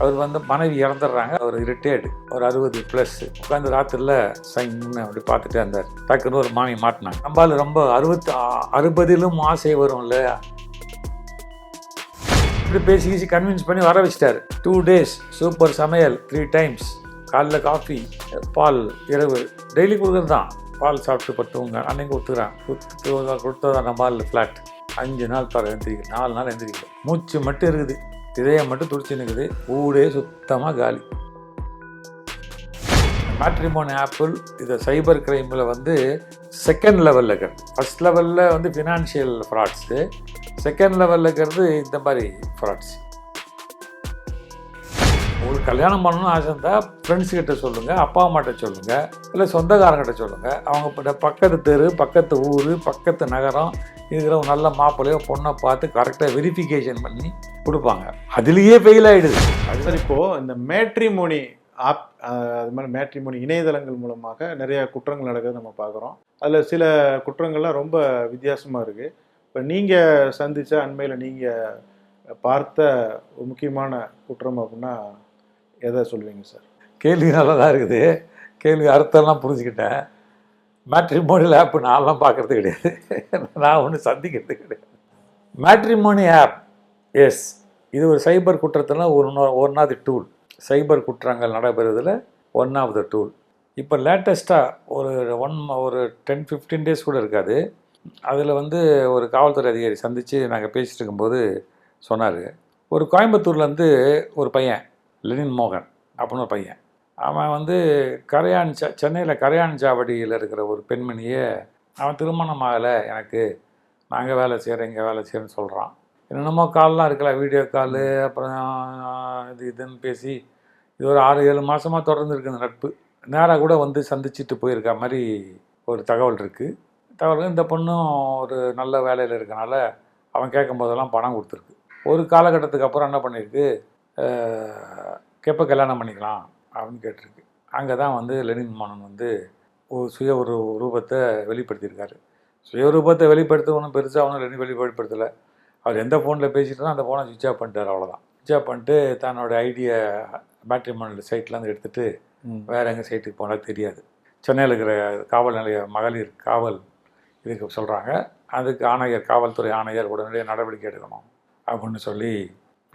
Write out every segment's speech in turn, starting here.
அவர் வந்து மனைவி இறந்துடுறாங்க. அவர் ரிட்டையர்டு, ஒரு 60+ உட்காந்து ராத்திரில சைன்னு அப்படி பார்த்துட்டே இருந்தார். டக்குன்னு ஒரு மாமி மாட்டினாங்க. நம்மளால ரொம்ப 60லும் ஆசை வரும் இல்லையா, இப்படி பேசி கன்வின்ஸ் பண்ணி வர வச்சிட்டாரு. 2 days சூப்பர் சமையல், 3 times காலைல காஃபி, பால், இரவு டெய்லி கொடுக்குறது தான். பால் சாப்பிட்டு பட்டுவங்க அன்னைக்கு கொடுத்ததான் நம்மளால் ஃப்ளாட். 5 நாள் தர எழுந்திரிக்கல, 4 நாள் எழுந்திரிக்கல, மூச்சு மட்டும் இருக்குது, இதயம் மட்டும் துடிச்சு நிற்குது, ஊடே சுத்தமாக காலி. மேட்ரிமோனி ஆப்பிள் இதை சைபர் கிரைமில் வந்து செகண்ட் லெவலில் இருக்கிறது. ஃபஸ்ட் லெவலில் வந்து ஃபினான்ஷியல் ஃப்ராட்ஸு, செகண்ட் லெவலில் இருக்கிறது இந்த மாதிரி ஃப்ராட்ஸ். உங்களுக்கு கல்யாணம் பண்ணணும்னு ஆசை இருந்தால் ஃப்ரெண்ட்ஸுக்கிட்ட சொல்லுங்கள், அப்பா அம்மாட்ட சொல்லுங்கள், இல்லை சொந்தக்காரங்கிட்ட சொல்லுங்கள். அவங்க பக்கத்து தெரு, பக்கத்து ஊர், பக்கத்து நகரம் இருக்கிற ஒரு நல்ல மாப்பிள்ளையோ பொண்ணை பார்த்து கரெக்டாக வெரிஃபிகேஷன் பண்ணி கொடுப்பாங்க. அதுலேயே ஃபெயில் ஆகிடுது. அது சார், இப்போது இந்த மேட்ரிமோனி ஆப், அது மாதிரி மேட்ரிமோனி இணையதளங்கள் மூலமாக நிறைய குற்றங்கள் நடக்கிறது நம்ம பார்க்குறோம். அதில் சில குற்றங்கள்லாம் ரொம்ப வித்தியாசமாக இருக்குது. இப்போ நீங்கள் சந்தித்த அண்மையில் நீங்கள் பார்த்த ஒரு முக்கியமான குற்றம் அப்படின்னா எதை சொல்லுவீங்க சார்? கேள்வி நல்லா தான் இருக்குது, கேள்வி அர்த்தம்லாம் புரிஞ்சுக்கிட்டேன். மேட்ரிமோனியல் ஆப் நான்லாம் பார்க்குறது கிடையாது, நான் ஒன்றும் சந்திக்கிறது கிடையாது. மேட்ரிமோனி ஆப், எஸ், இது ஒரு சைபர் குற்றத்தில் ஒன்றாவது டூல். சைபர் குற்றங்கள் நடைபெறுவதில் ஒன்றாவது டூல். இப்போ லேட்டஸ்ட்டாக ஒரு 10-15 days கூட இருக்காது. அதில் வந்து ஒரு காவல்துறை அதிகாரி சந்தித்து நாங்கள் பேசிகிட்டு இருக்கும்போது சொன்னார், ஒரு கோயம்புத்தூர்லேருந்து ஒரு பையன், லெனின் மோகன் அப்படின்னு ஒரு பையன், அவன் வந்து சென்னையில் கரையான் சாவடியில் இருக்கிற ஒரு பெண்மணியை அவன் திருமணம் ஆகலை எனக்கு, நாங்கள் வேலை செய்கிறேன் இங்கே வேலை செய்கிறேன்னு சொல்கிறான். என்னென்னமோ கால்லாம் இருக்கலாம், வீடியோ காலு, அப்புறம் இதுன்னு பேசி இது ஒரு 6-7 மாதமாக தொடர்ந்து இருக்குது இந்த நட்பு. நேராக கூட வந்து சந்திச்சுட்டு போயிருக்கா மாதிரி ஒரு தகவல் இருக்குது. இந்த பொண்ணும் ஒரு நல்ல வேலையில் இருக்கனால அவன் கேட்கும் போதெல்லாம் பணம் கொடுத்துருக்கு. ஒரு காலகட்டத்துக்கு அப்புறம் என்ன பண்ணியிருக்கு, எப்போ கல்யாணம் பண்ணிக்கலாம் அப்படின்னு கேட்டிருக்கு. அங்கே தான் வந்து லெனின் மோகன் வந்து ஒரு ரூபத்தை வெளிப்படுத்தியிருக்காரு. சுயரூபத்தை வெளிப்படுத்த ஒன்றும் பெருசாக ஒன்றும் வெளிப்படுத்தலை. அவர் எந்த ஃபோனில் பேசிட்டு அந்த ஃபோனை சுவிட்ச் ஆஃப் பண்ணிட்டார், அவ்வளோதான். சுவிட்ச் ஆஃப் பண்ணிட்டு தன்னோட ஐடியா மேட்ரிமோனியல் சைட்லேருந்து எடுத்துகிட்டு வேறு எங்கே சைட்டுக்கு போனால் தெரியாது. சென்னையில் இருக்கிற காவல் நிலைய மகளிர் காவல் இதுக்கு சொல்கிறாங்க. அதுக்கு ஆணையர், காவல்துறை ஆணையர் உடனடியாக நடவடிக்கை எடுக்கணும் அப்படின்னு சொல்லி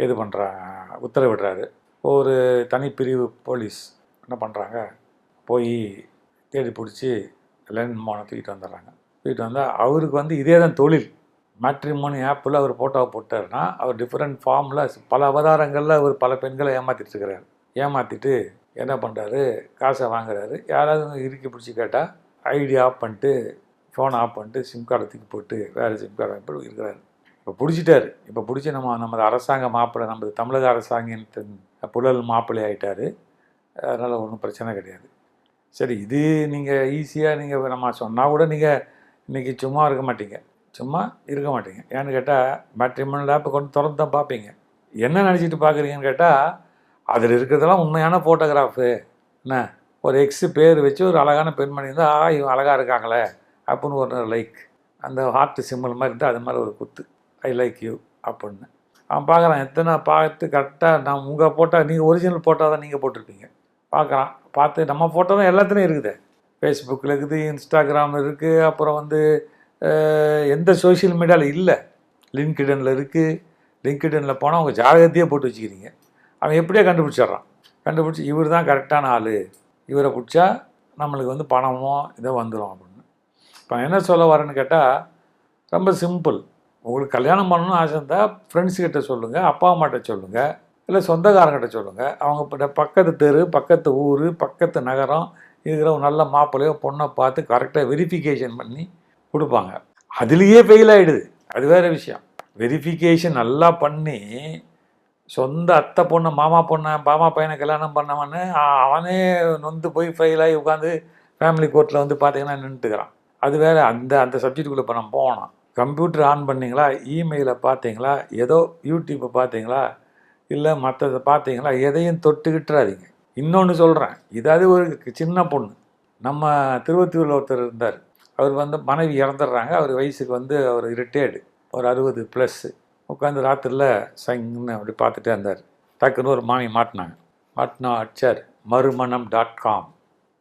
இது பண்ணுறாங்க, உத்தரவிடுறாரு. ஒரு தனிப்பிரிவு போலீஸ் என்ன பண்ணுறாங்க, போய் தேடி பிடிச்சி லெனின் மோகனை தூக்கிட்டு வந்துடுறாங்க. தூக்கிட்டு வந்தால் அவருக்கு வந்து இதே தான் தொழில். மேட்ரிமோனி ஆப்பில் அவர் ஃபோட்டோவை போட்டார்னா அவர் டிஃப்ரெண்ட் ஃபார்மில் பல அவதாரங்களில் அவர் பல பெண்களை ஏமாற்றிட்டுருக்கிறார். ஏமாற்றிட்டு என்ன பண்ணுறாரு, காசை வாங்குறாரு. யாராவது இறுக்கி பிடிச்சி கேட்டால் ஐடி ஆஃப் பண்ணிட்டு, ஃபோனை ஆஃப் பண்ணிட்டு, சிம் கார்டை தூக்கி போட்டு வேறு சிம் கார்டை வாங்கி இருக்கிறாரு. இப்போ பிடிச்சிட்டாரு. இப்போ பிடிச்சி நமது அரசாங்க மாப்பிள்ளை, நமது தமிழக அரசாங்கத்தின் புழல் மாப்பிள்ளை ஆகிட்டார். அதனால் ஒன்றும் பிரச்சனை கிடையாது. சரி, இது நீங்கள் ஈஸியாக நீங்கள் நம்ம சொன்னால் கூட நீங்கள் இன்றைக்கி சும்மா இருக்க மாட்டீங்க. ஏன்னு கேட்டால் மேட்ரிமோனியல் ஆப்பை கொண்டு திறந்து தான் பார்ப்பீங்க. என்ன நினச்சிட்டு பார்க்குறீங்கன்னு கேட்டால் அதில் இருக்கிறதெல்லாம் உண்மையான ஃபோட்டோகிராஃபு. என்ன, ஒரு எக்ஸு பேர் வச்சு ஒரு அழகான பெண்மணி இருந்தால் இவங்க அழகாக இருக்காங்களே அப்படின்னு ஒரு லைக், அந்த ஹார்ட் சிம்பிள் மாதிரி இருந்தால் அது மாதிரி ஒரு குத்து, ஐ லைக் யூ அப்படின்னு அவன் பார்க்குறான். எத்தனை பார்த்து கரெக்டாக நான் உங்கள் ஃபோட்டோ, நீங்கள் ஒரிஜினல் ஃபோட்டோ தான் நீங்கள் போட்டிருப்பீங்க. பார்க்குறான், பார்த்து நம்ம ஃபோட்டோ தான் எல்லாத்துலேயும் இருக்குது. ஃபேஸ்புக்கில் இருக்குது, இன்ஸ்டாகிராம் இருக்குது, அப்புறம் வந்து எந்த சோஷியல் மீடியாவில் இல்லை, லிங்க்டின்ல இருக்குது. லிங்க்டின்ல போனால் அவங்க ஜாதகத்தையே போட்டு வச்சுக்கிறீங்க. அவன் எப்படியே கண்டுபிடிச்சிட்றான். கண்டுபிடிச்சி இவர் தான் கரெக்டான ஆள், இவரை பிடிச்சா நம்மளுக்கு வந்து பணமோ இதோ வந்துடும் அப்படின்னு. இப்போ என்ன சொல்ல வரேன்னு கேட்டால் ரொம்ப சிம்பிள். உங்களுக்கு கல்யாணம் பண்ணணும்னு ஆசை இருந்தால் ஃப்ரெண்ட்ஸுக்கிட்ட சொல்லுங்கள், அப்பா அம்மாட்ட சொல்லுங்கள், இல்லை சொந்தக்காரங்கிட்ட சொல்லுங்கள். அவங்க பக்கத்து தெரு, பக்கத்து ஊர், பக்கத்து நகரம் இருக்கிற ஒரு நல்ல மாப்பிள்ளையோ பொண்ணை பார்த்து கரெக்டாக வெரிஃபிகேஷன் பண்ணி கொடுப்பாங்க. அதுலேயே ஃபெயில் ஆகிடுது, அது வேறு விஷயம். வெரிஃபிகேஷன் நல்லா பண்ணி சொந்த அத்தை பொண்ணு, மாமா பையனை கல்யாணம் பண்ணவன்னு அவனே நொந்து போய் ஃபெயில் ஆகி உட்காந்து ஃபேமிலி கோர்ட்டில் வந்து பார்த்தீங்கன்னா நின்றுட்டுக்கிறான். அது வேறு. அந்த சப்ஜெக்டுக்குள்ளே இப்போ நம்ம போகணும். கம்ப்யூட்டர் ஆன் பண்ணிங்களா, இமெயிலை பார்த்தீங்களா, ஏதோ யூடியூப்பை பார்த்தீங்களா, இல்லை மற்றதை பார்த்தீங்களா, எதையும் தொட்டுக்கிட்டுறாதீங்க. இன்னொன்று சொல்கிறேன், இதாவது ஒரு சின்ன பொண்ணு, நம்ம திருவத்தூரில் ஒருத்தர் இருந்தார். அவர் வந்து மனைவி இறந்துடுறாங்க. அவர் வயசுக்கு வந்து அவர் ரிட்டையர்டு, ஒரு 60+ உட்காந்து ராத்திரில சைன்னு அப்படி பார்த்துட்டே இருந்தார். டக்குன்னு ஒரு மாமி மாட்டினா அடிச்சார், மறுமணம்.com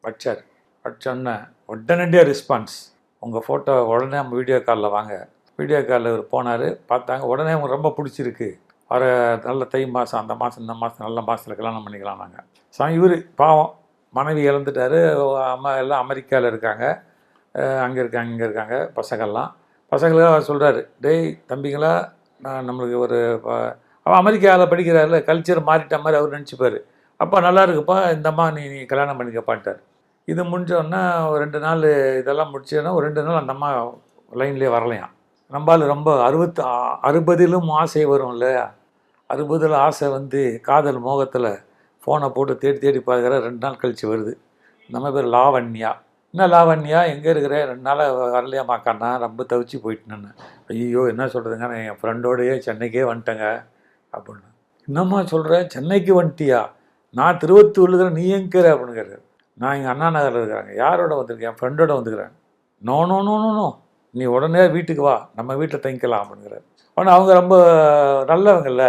அடிச்சார். அடிச்சோன்னே உடனடியாக ரெஸ்பான்ஸ், உங்கள் ஃபோட்டோ உடனே நம்ம வீடியோ காலில் வாங்க. வீடியோ காலில் இவர் போனார், பார்த்தாங்க. உடனே அவங்க ரொம்ப பிடிச்சிருக்கு, வர நல்ல தை மாதம், அந்த மாதம், இந்த மாதம், நல்ல மாதத்தில் கல்யாணம் பண்ணிக்கலாம். நாங்கள் இவர் பாவம் மனைவி இழந்துட்டார், அம்மா எல்லாம் அமெரிக்காவில் இருக்காங்க, அங்கே இருக்காங்க பசங்களுக்காக அவர் சொல்கிறாரு, டேய் தம்பிங்களா, நான் நம்மளுக்கு ஒரு அவன் அமெரிக்காவில் படிக்கிறாருல, கல்ச்சர் மாறிட்ட மாதிரி அவர் நினச்சிப்பார். அப்பா நல்லா இருக்குப்பா, இந்தம்மா நீ கல்யாணம் பண்ணிக்கப்பான்ட்டார். இது முடிஞ்சோடனே ஒரு 2 நாள் இதெல்லாம் முடிச்சோன்னா ஒரு 2 நாள் அந்த அம்மா லைன்லேயே வரலையாம். நம்மளால் ரொம்ப 60லும் ஆசை வரும் இல்லையா, 60ல் ஆசை வந்து காதல் மோகத்தில் ஃபோனை போட்டு தேடி பார்க்குற 2 நாள் கழித்து வருது. நம்ம பேர் லாவண்யா. என்ன லாவண்யா, எங்கே இருக்கிற, 2 நாளாக வரலையாமாக்காண்ணா, ரொம்ப தவிச்சு போயிட்டேன்னு. ஐயோ என்ன சொல்கிறதுங்க, நான் என் ஃப்ரெண்டோடையே சென்னைக்கே வந்துட்டேங்க அப்படின்னு. என்னம்மா சொல்கிறேன், சென்னைக்கு வந்துட்டியா, நான் திருவத்தூரில் இருக்கிறேன், நீ எங்கிற அப்படின்னு கேட்குறாரு. நான் இங்கே அண்ணா நகரில் இருக்கிறாங்க. யாரோட வந்திருக்கேன், என் ஃப்ரெண்டோட வந்துக்கிறேன். No no no no no நீ உடனே வீட்டுக்கு வா, நம்ம வீட்டில் தங்கிக்கலாம் அப்படிங்கிறார். ஆனால் அவங்க ரொம்ப நல்லவங்கல்ல,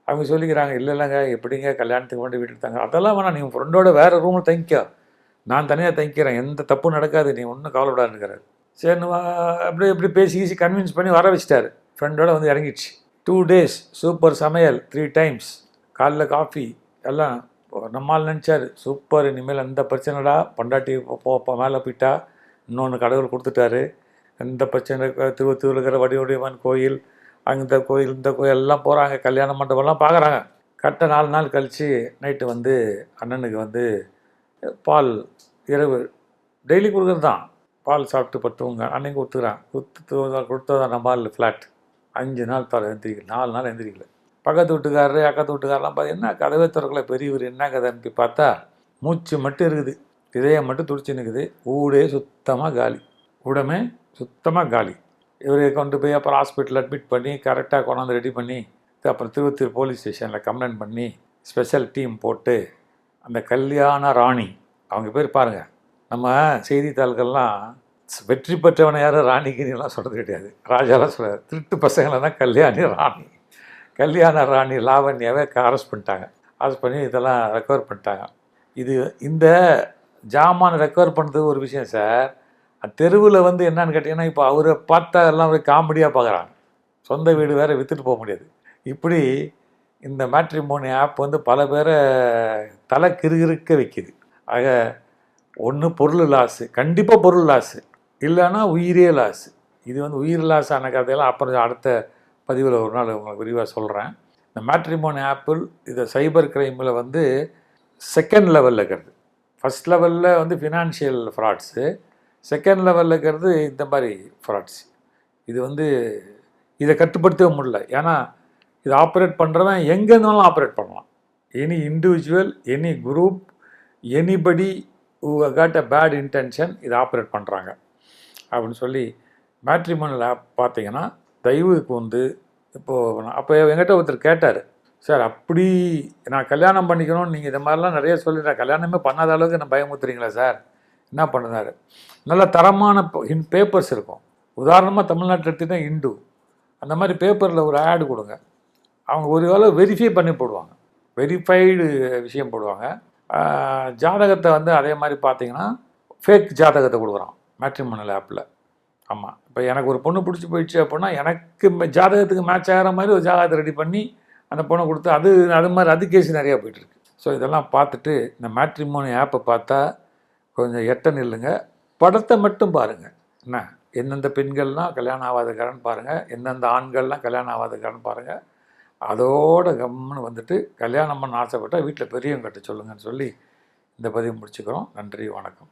அவங்க சொல்லிக்கிறாங்க, இல்லைங்க எப்படிங்க கல்யாணத்துக்கு முன்னாடி வீட்டுக்கு தங்க, அதெல்லாம் வேணாம், நீ ஃப்ரெண்டோட வேறு ரூமில் தங்கிக்கோ, நான் தனியாக தங்கிக்கிறேன், எந்த தப்பும் நடக்காது, நீ ஒன்றும் கவலைப்படாதுங்கிறார். சரின்னு அப்படி பேசி கன்வின்ஸ் பண்ணி வர வச்சிட்டாரு. ஃப்ரெண்டோட வந்து இறங்கிடுச்சு. 2 days சூப்பர் சமையல், 3 times, காலைல காஃபி எல்லாம். நம்மால் நினச்சார், சூப்பர், இனிமேல் எந்த பிரச்சனைடா, பொண்டாட்டி மேலே போயிட்டா, இன்னொன்று கடவுள் கொடுத்துட்டாரு, எந்த பிரச்சனை. திருவத்தூரில் இருக்கிற வடிவடிவன் கோயில், இந்த கோயில் இந்த கோயில் எல்லாம் போகிறாங்க, கல்யாண மண்டபம்லாம் பார்க்குறாங்க. கரெக்டாக 4 நாள் கழித்து நைட்டு வந்து அண்ணனுக்கு வந்து பால் இரவு டெய்லி கொடுக்குறது தான், பால் சாப்பிட்டு பத்துவங்க அன்னைக்கு கொடுத்ததான் நம்மால் ஃப்ளாட். 5 நாள் தர எந்திரிக்கல, 4 நாள் எந்திரிக்கல. பக்கத்து வீட்டுக்காரரு அக்கத்து வீட்டுக்காரெலாம் பார்த்து என்ன கதவே திறக்கல, பெரியவர் என்ன கதை அனுப்பி பார்த்தா மூச்சு மட்டும் இருக்குது, இதயம் மட்டும் துடிச்சு நிற்குது, ஊடே சுத்தமாக காலி, உடமே சுத்தமாக காலி. இவரை கொண்டு போய் அப்புறம் ஹாஸ்பிட்டல் அட்மிட் பண்ணி கரெக்டாக கொண்டாந்து ரெடி பண்ணி அப்புறம் திருவத்தூர் போலீஸ் ஸ்டேஷனில் கம்ப்ளைண்ட் பண்ணி ஸ்பெஷல் டீம் போட்டு அந்த கல்யாண ராணி, அவங்க பேர் பாருங்கள், நம்ம செய்தித்தாள்கள்லாம் வெற்றி பெற்றவனை யாரும் ராணிக்குன்னெலாம் சொல்கிறது கிடையாது, ராஜாலாம் சொல்கிறார், திருட்டு பசங்களை தான் கல்யாண ராணி லாவண்யாவை அரெஸ்ட் பண்ணிட்டாங்க. அரெஸ்ட் பண்ணி இதெல்லாம் ரெக்கவர் பண்ணிட்டாங்க. இந்த ஜாமான் ரெக்கவர் பண்ணுறது ஒரு விஷயம் சார். தெருவில் வந்து என்னன்னு கேட்டிங்கன்னா, இப்போ அவரை பார்த்தா எல்லாம் ஒரு காமெடியாக பார்க்குறாங்க, சொந்த வீடு வேறு விற்றுட்டு போக முடியாது. இப்படி இந்த மேட்ரிமோனி ஆப் வந்து பல பேரை தலை கிறுகிறுக்க வைக்குது. ஆக ஒன்று பொருள் லாஸு, கண்டிப்பாக பொருள் லாஸு, இல்லைன்னா உயிரே லாஸு. இது வந்து உயிர் லாஸ் ஆன கதையெல்லாம் அப்புறம் அடுத்த பதிவில் ஒரு நாள் உங்களுக்கு விரிவாக சொல்கிறேன். இந்த மேட்ரிமோனி ஆப்பிள் இதை சைபர் கிரைமில் வந்து 2nd லெவலில் இருக்கிறது. ஃபஸ்ட் லெவலில் வந்து ஃபினான்ஷியல் ஃப்ராட்ஸு, 2nd லெவலில் இருக்கிறது இந்த மாதிரி ஃப்ராட்ஸ். இது வந்து இதை கட்டுப்படுத்தவே முடியல. ஏன்னா இதை ஆப்ரேட் பண்ணுறவன் எங்கே இருந்தாலும் ஆப்ரேட் பண்ணலாம். Any individual, any group, anybody who got a bad intention இதை ஆப்ரேட் பண்ணுறாங்க அப்படின்னு சொல்லி மேட்ரிமோனியல் ஆப் பார்த்தீங்கன்னா தயவுக்கு வந்து இப்போது அப்போ என்கிட்ட ஒருத்தர் கேட்டார், சார் அப்படி நான் கல்யாணம் பண்ணிக்கணும்னு நீங்கள் இந்த மாதிரிலாம் நிறைய சொல்லிடுறேன், கல்யாணமே பண்ணாத அளவுக்கு நான் பயமுத்துறீங்களா சார், என்ன பண்ணுறாரு. நல்ல தரமான பேப்பர்ஸ் இருக்கும். உதாரணமாக தமிழ்நாட்டில் எடுத்துகிட்டா இந்து, அந்த மாதிரி பேப்பரில் ஒரு ஆடு கொடுங்க, அவங்க ஒரு வேளை வெரிஃபை பண்ணி போடுவாங்க, வெரிஃபைடு விஷயம் போடுவாங்க. ஜாதகத்தை வந்து அதே மாதிரி பார்த்தீங்கன்னா ஃபேக் ஜாதகத்தை கொடுக்குறான் மேட்ரிமோனியல் ஆப்பில். ஆமாம், இப்போ எனக்கு ஒரு பொண்ணு பிடிச்சி போயிடுச்சு அப்படின்னா எனக்கு ஜாதகத்துக்கு மேட்ச் ஆகிற மாதிரி ஒரு ஜாதகத்தை ரெடி பண்ணி அந்த பொண்ணை கொடுத்து அது மாதிரி கேஸ் நிறையா போயிட்டுருக்கு. ஸோ இதெல்லாம் பார்த்துட்டு இந்த மேட்ரிமோனி ஆப்பை பார்த்தா கொஞ்சம் எட்ட நில்லுங்க, படத்தை மட்டும் பாருங்கள். என்ன எந்தெந்த பெண்கள்லாம் கல்யாணம் ஆகாதக்காரன்னு பாருங்கள், எந்தெந்த ஆண்கள்லாம் கல்யாணம் ஆகாதக்காரன்னு பாருங்கள். அதோட கம்முன்னு வந்துட்டு கல்யாணம் பண்ண ஆசைப்பட்டால் வீட்டில் பெரியவங்க கட்ட சொல்லுங்கன்னு சொல்லி இந்த பதிவு முடிச்சுக்கிறோம். நன்றி, வணக்கம்.